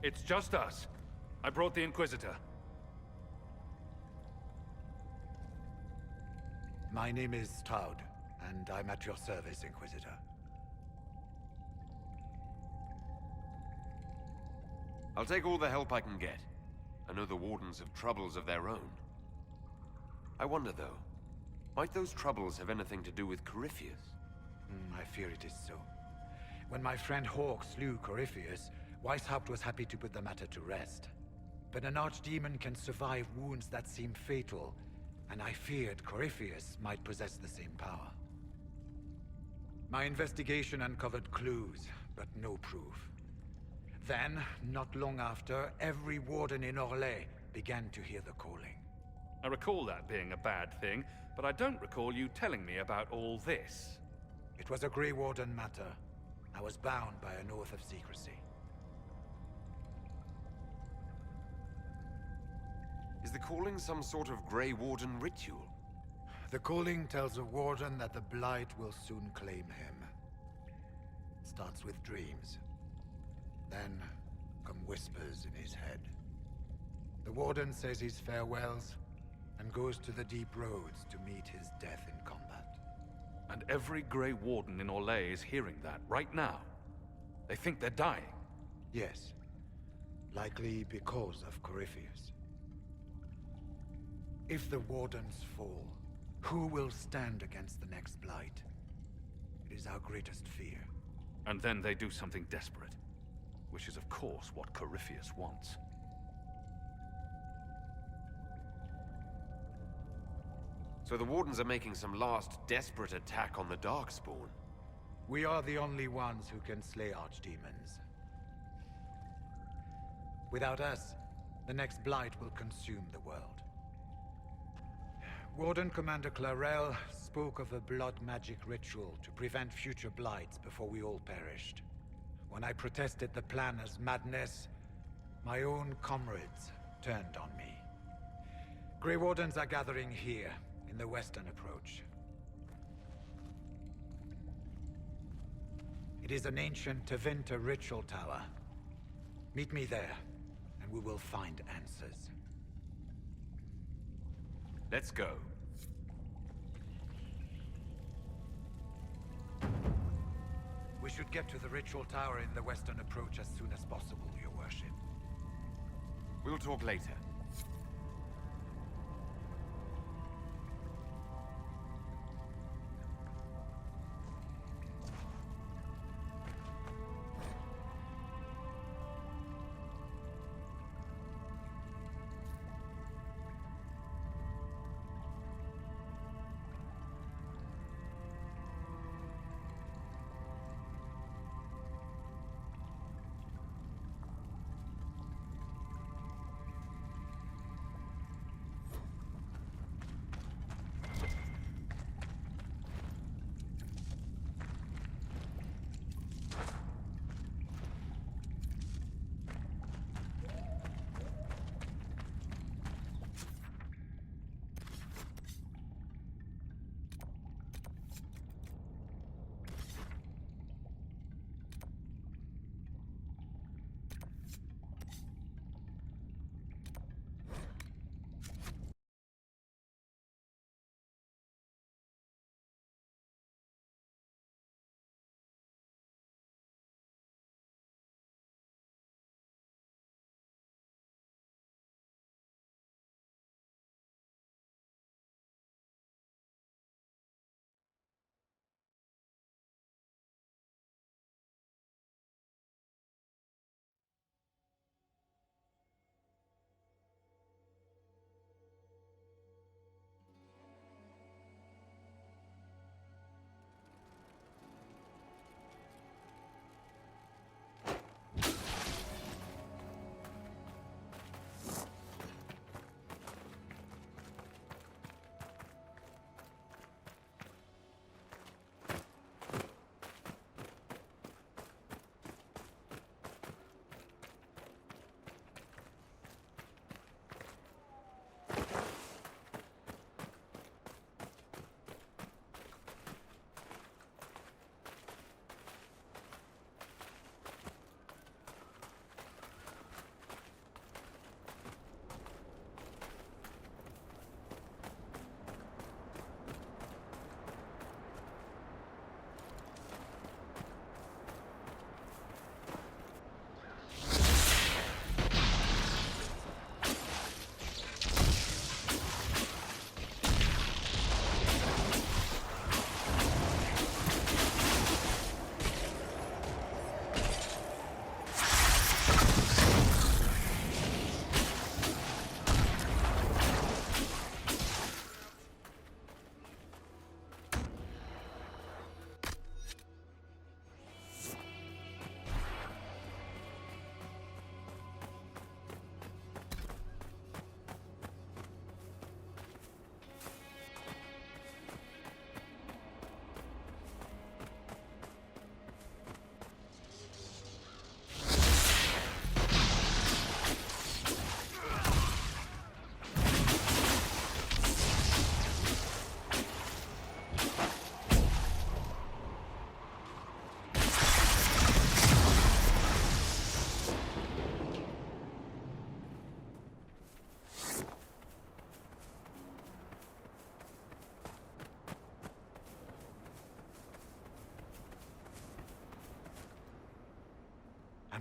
It's just us. I brought the Inquisitor. My name is Taud, and I'm at your service, Inquisitor. I'll take all the help I can get. I know the Wardens have troubles of their own. I wonder, though, might those troubles have anything to do with Corypheus? I fear it is so. When my friend Hawk slew Corypheus, Weishaupt was happy to put the matter to rest. But an archdemon can survive wounds that seem fatal, and I feared Corypheus might possess the same power. My investigation uncovered clues, but no proof. Then, not long after, every warden in Orlais began to hear the calling. I recall that being a bad thing, but I don't recall you telling me about all this. It was a Grey Warden matter. I was bound by an oath of secrecy. Is the calling some sort of Grey Warden ritual? The calling tells a warden that the Blight will soon claim him. It starts with dreams. Then come whispers in his head. The warden says his farewells and goes to the deep roads to meet his death in combat. And every Grey Warden in Orlais is hearing that right now. They think they're dying. Yes. Likely because of Corypheus. If the Wardens fall, who will stand against the next Blight? It is our greatest fear. And then they do something desperate. Which is, of course, what Corypheus wants. So the Wardens are making some last desperate attack on the Darkspawn. We are the only ones who can slay archdemons. Without us, the next Blight will consume the world. Warden Commander Clarel spoke of a blood magic ritual to prevent future Blights before we all perished. When I protested the plan as madness, my own comrades turned on me. Grey Wardens are gathering here, in the western approach. It is an ancient Tevinter ritual tower. Meet me there, and we will find answers. Let's go. We should get to the ritual tower in the western approach as soon as possible, Your Worship. We'll talk later.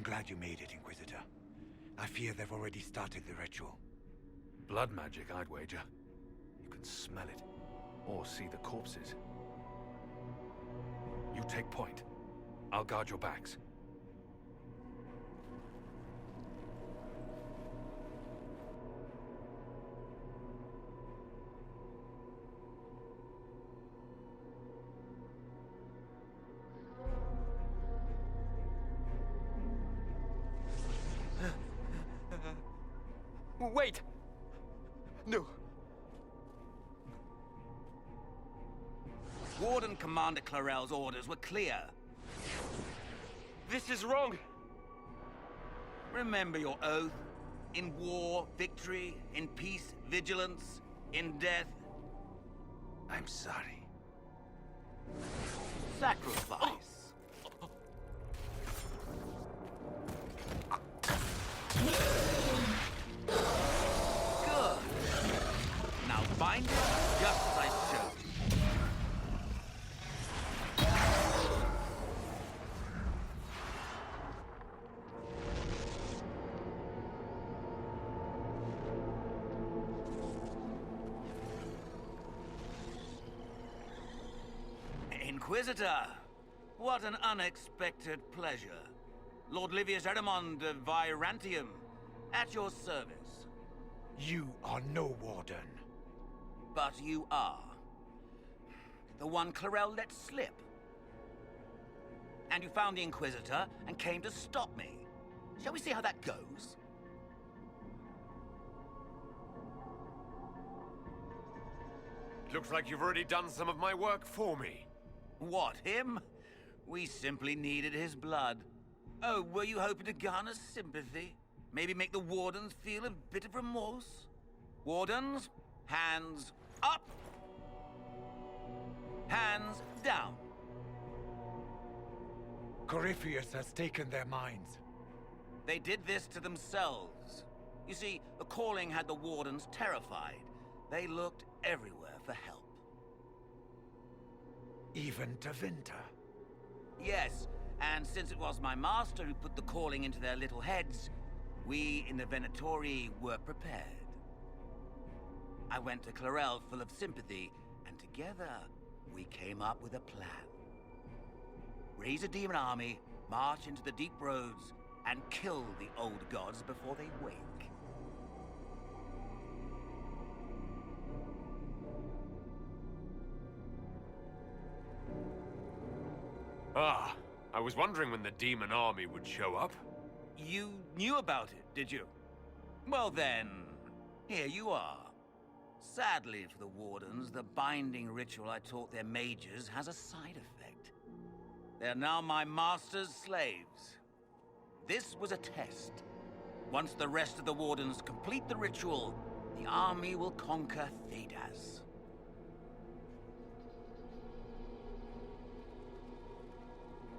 glad you made it, Inquisitor. I fear they've already started the ritual. Blood magic, I'd wager. You can smell it, or see the corpses. You take point. I'll guard your backs. Wait! No. Warden Commander Clarel's orders were clear. This is wrong! Remember your oath. In war, victory. In peace, vigilance. In death, I'm sorry. Sacrifice. Good. Now bind it just as I showed you. Inquisitor, what an unexpected pleasure. Lord Livius Erimond of Virantium, at your service. You are no warden. But you are. The one Clarel let slip. And you found the Inquisitor and came to stop me. Shall we see how that goes? It looks like you've already done some of my work for me. What, him? We simply needed his blood. Oh, were you hoping to garner sympathy? Maybe make the Wardens feel a bit of remorse? Wardens, hands up! Hands down. Corypheus has taken their minds. They did this to themselves. You see, the calling had the Wardens terrified. They looked everywhere for help. Even to Vinter. Yes, and since it was my master who put the calling into their little heads, we in the Venatori were prepared. I went to Clarel full of sympathy, and together we came up with a plan. Raise a demon army, march into the deep roads, and kill the old gods before they wake. Ah, I was wondering when the demon army would show up. You knew about it, did you? Well then, here you are. Sadly for the Wardens, the binding ritual I taught their mages has a side effect. They're now my master's slaves. This was a test. Once the rest of the Wardens complete the ritual, the army will conquer Thedas.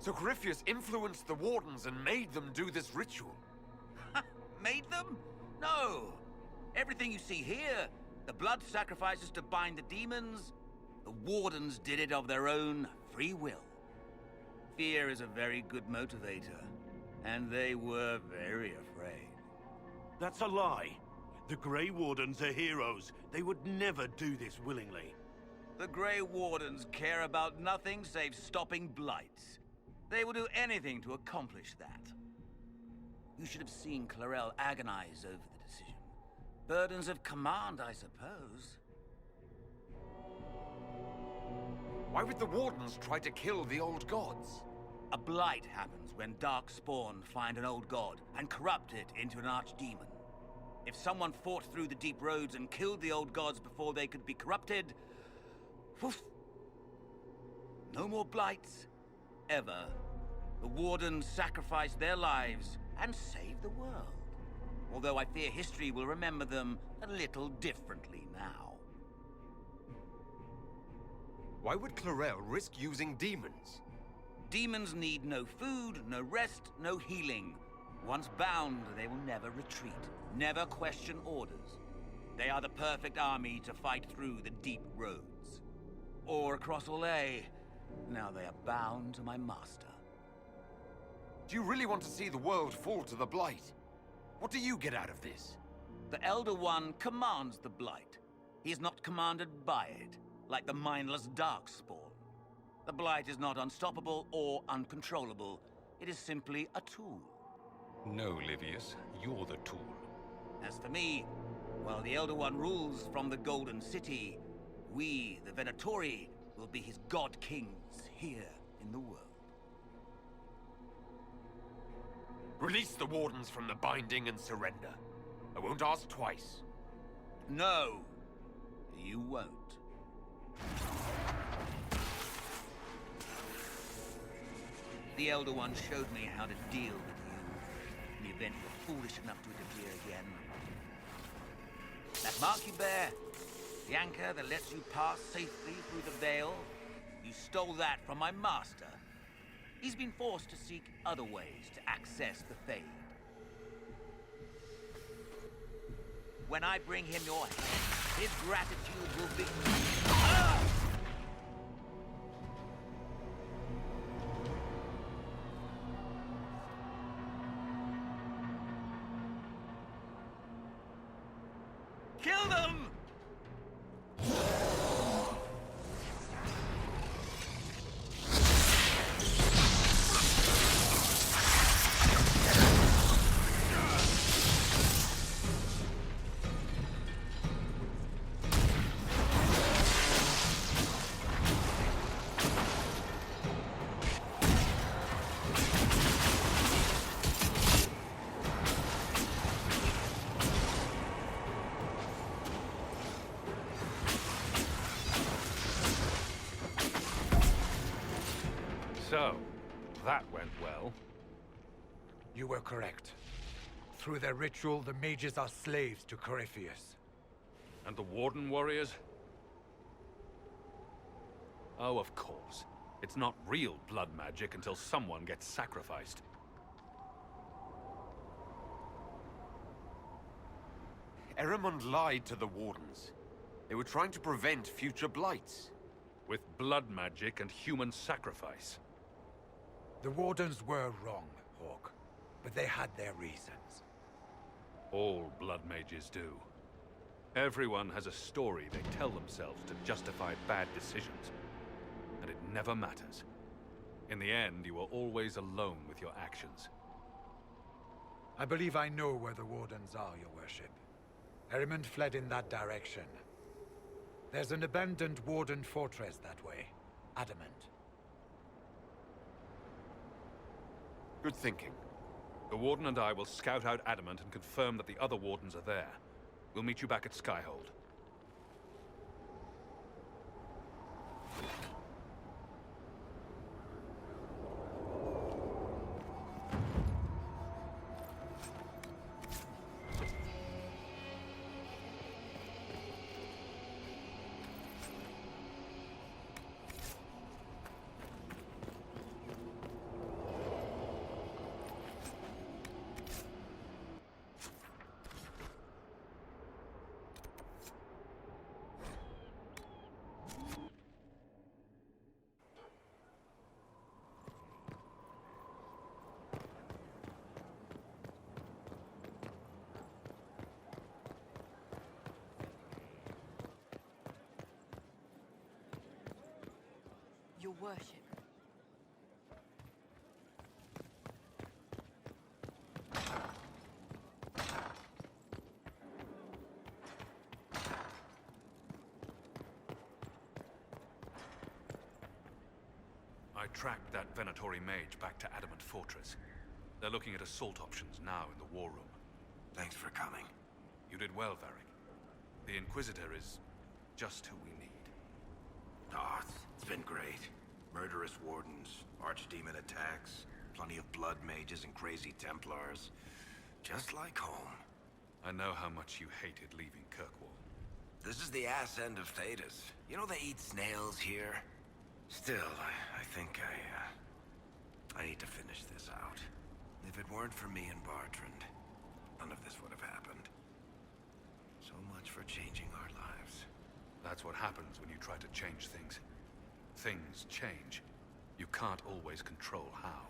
So Corypheus influenced the Wardens and made them do this ritual. Made them? No. Everything you see here, the blood sacrifices to bind the demons, the Wardens did it of their own free will. Fear is a very good motivator, and they were very afraid. That's a lie. The Grey Wardens are heroes. They would never do this willingly. The Grey Wardens care about nothing save stopping blights. They will do anything to accomplish that. You should have seen Clarel agonize over the decision. Burdens of command, I suppose. Why would the Wardens try to kill the old gods? A blight happens when dark spawn find an old god and corrupt it into an archdemon. If someone fought through the deep roads and killed the old gods before they could be corrupted, woof, no more blights, ever. The Wardens sacrificed their lives and saved the world. Although I fear history will remember them a little differently now. Why would Clarel risk using demons? Demons need no food, no rest, no healing. Once bound, they will never retreat, never question orders. They are the perfect army to fight through the deep roads. Or across Olay. Now they are bound to my master. Do you really want to see the world fall to the Blight? What do you get out of this? The Elder One commands the Blight. He is not commanded by it, like the mindless Darkspawn. The Blight is not unstoppable or uncontrollable. It is simply a tool. No, Livius, you're the tool. As for me, while the Elder One rules from the Golden City, we, the Venatori, will be his god-kings here in the world. Release the Wardens from the binding and surrender. I won't ask twice. No, you won't. The Elder One showed me how to deal with you in the event you're foolish enough to interfere again. That mark you bear, the anchor that lets you pass safely through the veil, you stole that from my master. He's been forced to seek other ways to access the Fade. When I bring him your head, his gratitude will be... Ah! Kill them! So, that went well. You were correct. Through their ritual, the mages are slaves to Corypheus. And the Warden warriors? Oh, of course. It's not real blood magic until someone gets sacrificed. Erimund lied to the Wardens. They were trying to prevent future blights. With blood magic and human sacrifice. The Wardens were wrong, Hawk, but they had their reasons. All blood mages do. Everyone has a story they tell themselves to justify bad decisions. And it never matters. In the end, you are always alone with your actions. I believe I know where the Wardens are, Your Worship. Erimund fled in that direction. There's an abandoned Warden fortress that way. Adamant. Good thinking. The Warden and I will scout out Adamant and confirm that the other Wardens are there. We'll meet you back at Skyhold. Your Worship. I tracked that Venatori mage back to Adamant Fortress. They're looking at assault options now in the war room. Thanks for coming. You did well, Varric. The Inquisitor is just who we need. Oh, it's been great. Murderous wardens, archdemon attacks, plenty of blood mages and crazy Templars. Just like home. I know how much you hated leaving Kirkwall. This is the ass end of Thedas. You know they eat snails here? Still, I think I need to finish this out. If it weren't for me and Bartrand, none of this would have happened. So much for changing our lives. That's what happens when you try to change things. Things change. You can't always control how.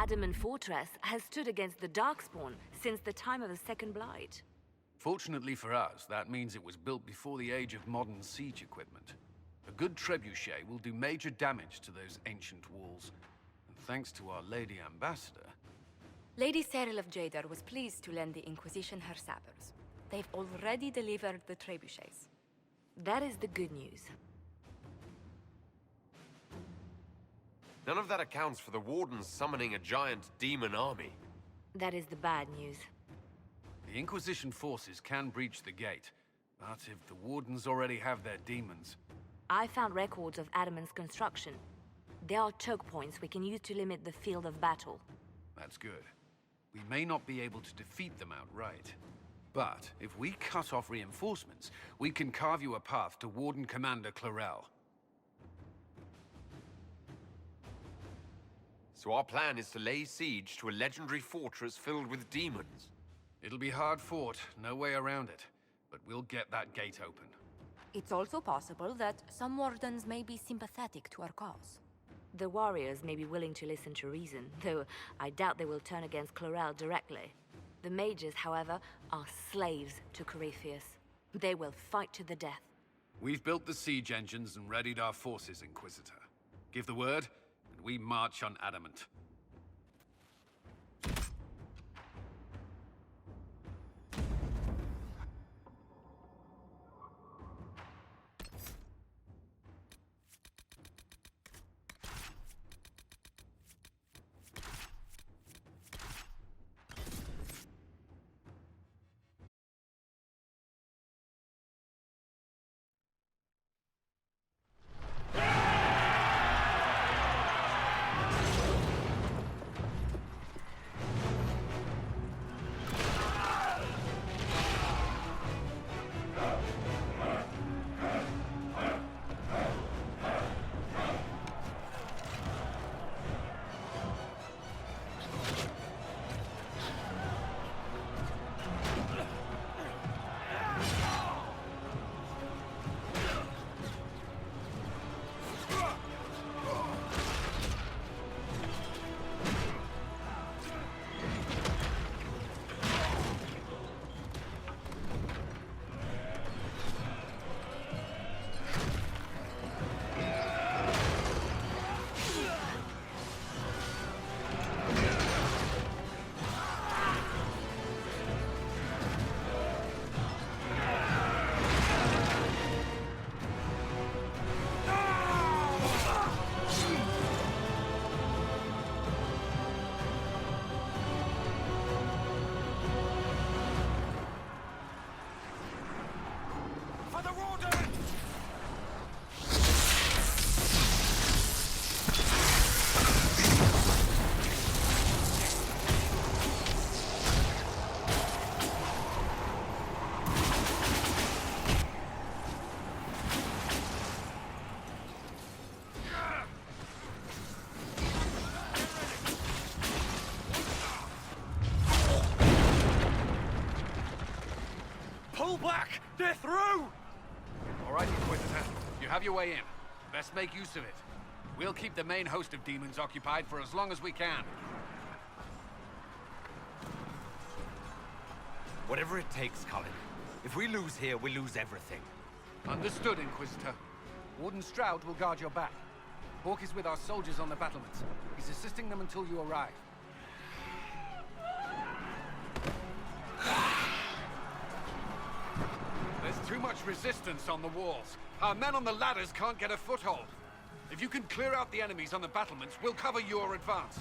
adamant fortress has stood against the Darkspawn since the time of the Second Blight. Fortunately for us, that means it was built before the age of modern siege equipment. A good trebuchet will do major damage to those ancient walls. And thanks to our Lady Ambassador... Lady Cyril of Jadar was pleased to lend the Inquisition her sabers. They've already delivered the trebuchets. That is the good news. None of that accounts for the Wardens summoning a giant demon army. That is the bad news. The Inquisition forces can breach the gate, but if the Wardens already have their demons... I found records of Adamant's construction. There are choke points we can use to limit the field of battle. That's good. We may not be able to defeat them outright. But if we cut off reinforcements, we can carve you a path to Warden Commander Clarel. So our plan is to lay siege to a legendary fortress filled with demons. It'll be hard fought, no way around it. But we'll get that gate open. It's also possible that some Wardens may be sympathetic to our cause. The warriors may be willing to listen to reason, though I doubt they will turn against Clarel directly. The mages, however, are slaves to Corypheus. They will fight to the death. We've built the siege engines and readied our forces, Inquisitor. Give the word, and we march on Adamant. Pull back! They're through! All right, Inquisitor. You have your way in. Best make use of it. We'll keep the main host of demons occupied for as long as we can. Whatever it takes, Colin. If we lose here, we lose everything. Understood, Inquisitor. Warden Stroud will guard your back. Hawk is with our soldiers on the battlements. He's assisting them until you arrive. There's too much resistance on the walls. Our men on the ladders can't get a foothold. If you can clear out the enemies on the battlements, we'll cover your advance.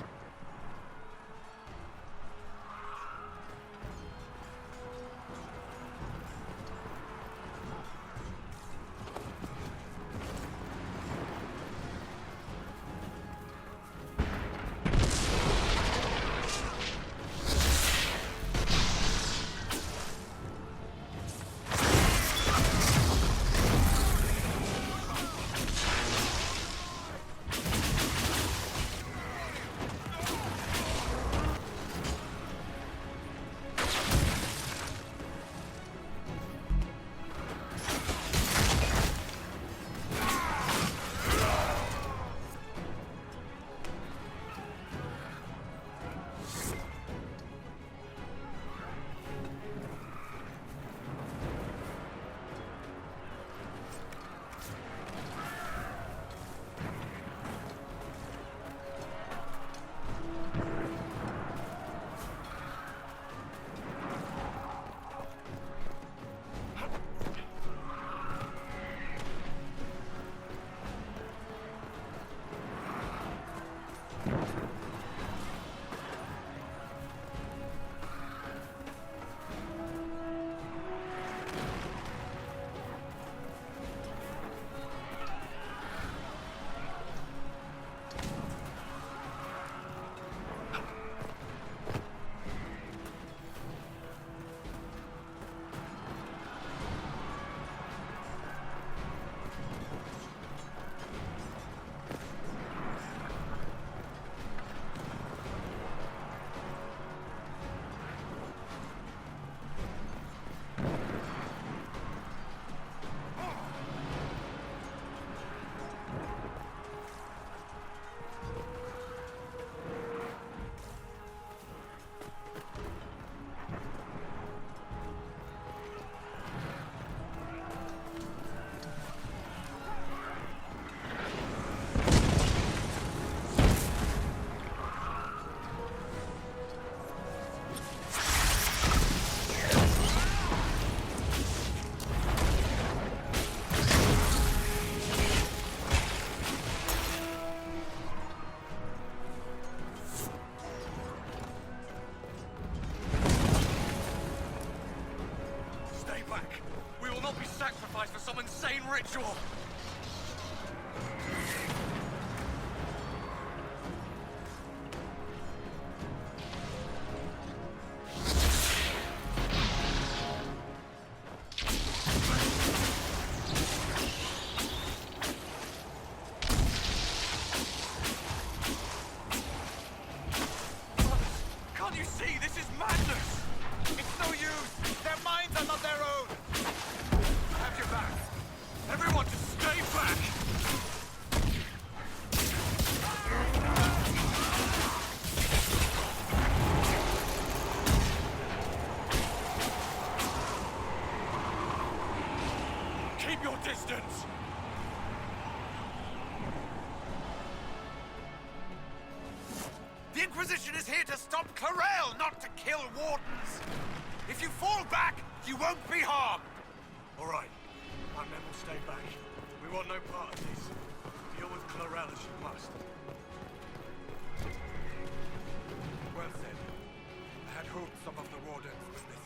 back! We will not be sacrificed for some insane ritual! Can't you see? This is madness! It's no use! Their minds are not their own! I have your back. Everyone just stay back! Keep your distance! The Inquisition is here to stop Clarel, not to kill wardens! If you fall back, you won't be harmed! All right. My men will stay back. We want no part of this. Deal with Clarel as you must. Well said. I had hoped some of the wardens would listen.